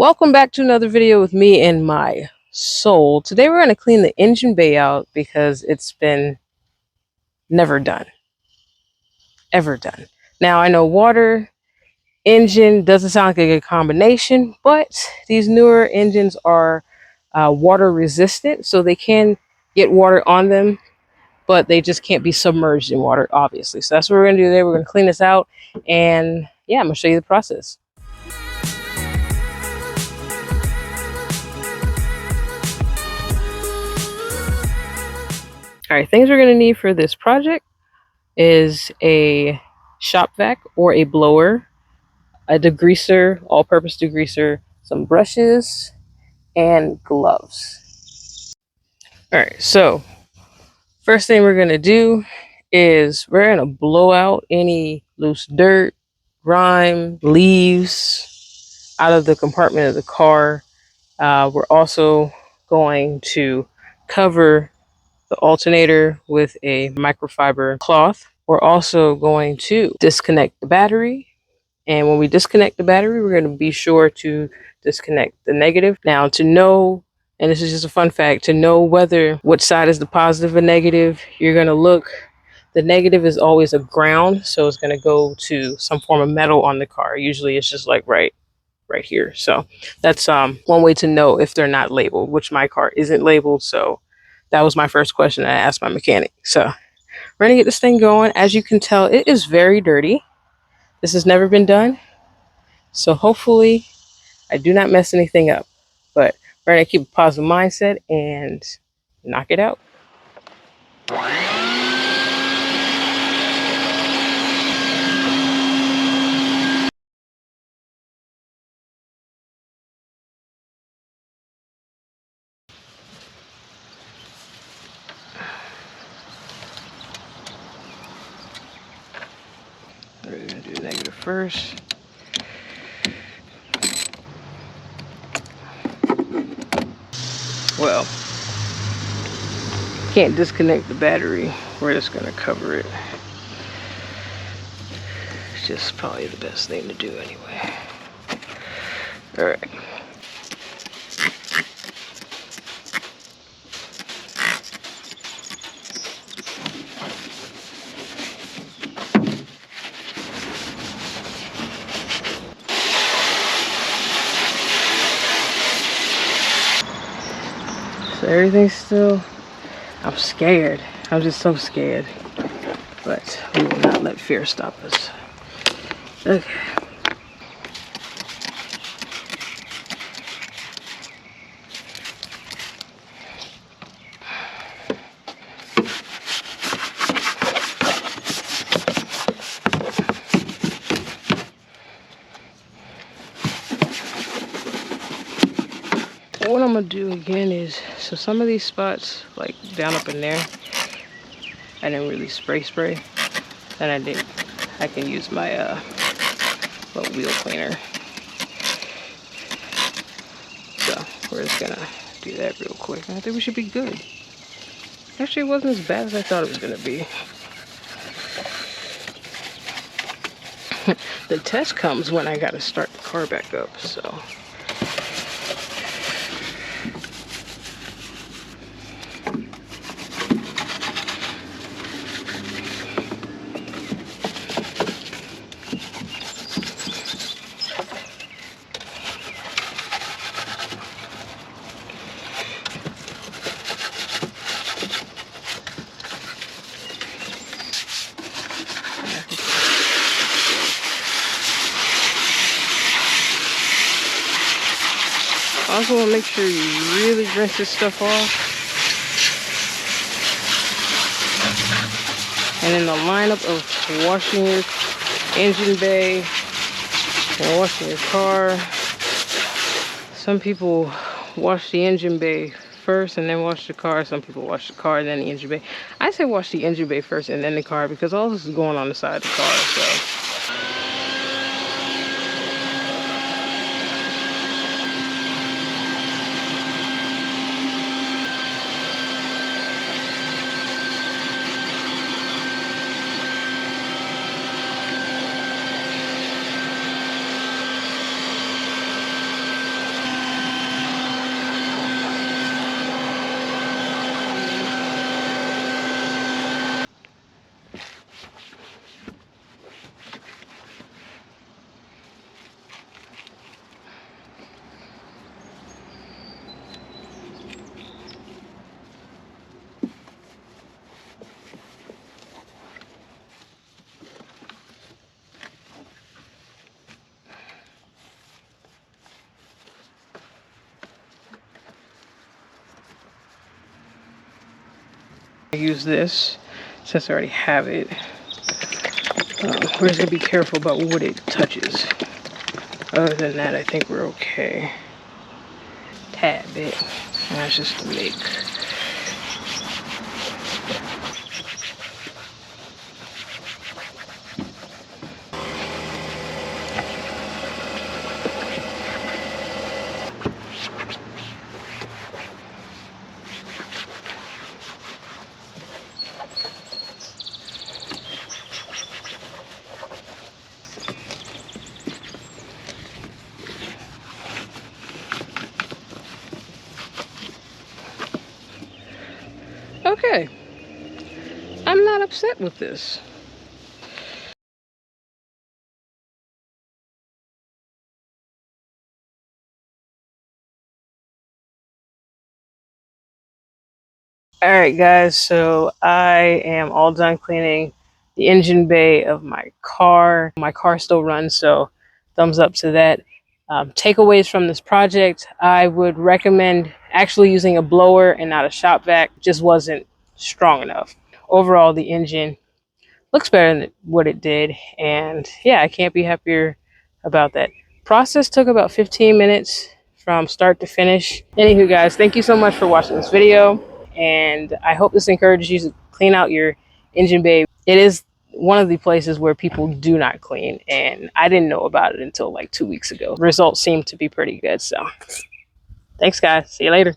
Welcome back to another video with me and my soul. Today we're going to clean the engine bay out because it's been never done. Ever done. Now I know water, engine doesn't sound like a good combination, but these newer engines are water resistant, so they can get water on them, but they just can't be submerged in water, obviously. So that's what we're going to do today. We're going to clean this out, and yeah, I'm going to show you the process. All right, things we're going to need for this project is a shop vac or a blower, a degreaser, all-purpose degreaser, some brushes, and gloves. All right, so first thing we're going to do is we're going to blow out any loose dirt, grime, leaves out of the compartment of the car. We're also going to cover the alternator with a microfiber cloth. We're also going to disconnect the battery. And when we disconnect the battery, we're going to be sure to disconnect the negative. Now, to know, and this is just a fun fact, to know whether which side is the positive or negative, you're going to look. The negative is always a ground, so it's going to go to some form of metal on the car. Usually it's just like right here. So that's one way to know if they're not labeled, which my car isn't labeled. So that was my first question I asked my mechanic. So we're going to get this thing going. As you can tell, it is very dirty. This has never been done. So hopefully I do not mess anything up. But we're going to keep a positive mindset and knock it out. We're going to do negative first. Well, can't disconnect the battery. We're just going to cover it. It's just probably the best thing to do anyway. All right. So everything's still, I'm scared. I'm just so scared. But we will not let fear stop us. Okay. What I'm gonna do again is, so some of these spots, like down up in there, I didn't really spray, and I can use my little wheel cleaner. So we're just gonna do that real quick. I think we should be good. Actually, it wasn't as bad as I thought it was gonna be. The test comes when I gotta start the car back up, so. I also want to make sure you really rinse this stuff off. And in the lineup of washing your engine bay and washing your car, some people wash the engine bay first and then wash the car. Some people wash the car and then the engine bay. I say wash the engine bay first and then the car because all this is going on the side of the car. So. I use this since I already have it. We're just gonna be careful about what it touches. Other than that, I think we're okay. Tad bit. That's just a make. Okay. I'm not upset with this. All right, guys, so I am all done cleaning the engine bay of my car. My car still runs, so thumbs up to that. Takeaways from this project, I would recommend actually using a blower and not a shop vac. It just wasn't strong enough. Overall, the engine looks better than what it did, and yeah, I can't be happier about that. Process took about 15 minutes from start to finish. Anywho, guys, thank you so much for watching this video, and I hope this encourages you to clean out your engine bay. It is one of the places where people do not clean, and I didn't know about it until like 2 weeks ago. Results seem to be pretty good, so thanks, guys. See you later.